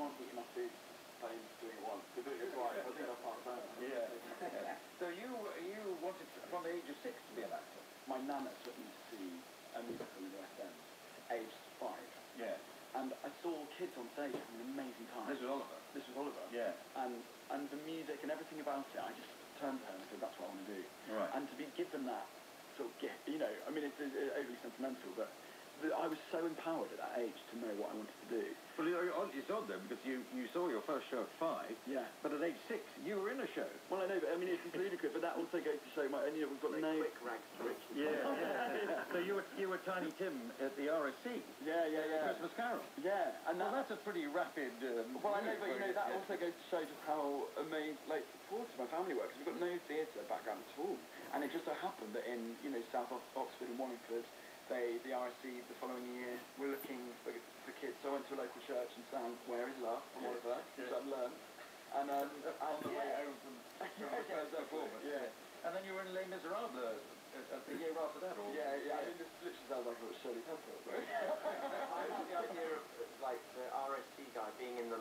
can't eat enough food playing doing it once. To do it right, I think I passed down. Yeah. So you wanted from the age of 6 to be an actor? My nana took me to see a musical in the West End, aged 5. Yeah. And I saw kids on stage having an amazing time. This was Oliver? This was Oliver. Yeah. And the music and everything about it, I just turned to her and said, that's what I want to do. Right. And to be given that sort of gift, you know, I mean, it's overly sentimental, but I was so empowered at that age to know what I wanted to do. Well, it's odd though, because you saw your first show at 5, yeah. But at age 6, you were in a show. Well, I know, but I mean, it's ludicrous, but that also goes to show my, and you know, we've got no... Quick rags to riches. Yeah. So you were Tiny Tim at the RSC? Yeah. Christmas Carol? Yeah. And that's a pretty rapid... well, I know, but you know, that also goes to show just how amazing, like, supportive my family were, because we've got no theatre background at all. And it just so happened that in, you know, South Oxford and Wallingford, the RSC the following year were looking for kids. So I went to a local church and sang Where Is Love from Oliver, which I've learned. And on the way home from the first performance. Yeah. And then you were in Les Miserables a year after that, or? Yeah. I mean, this literally sounds like it was Shirley Temple. I had the idea of, like, the RSC guy being in the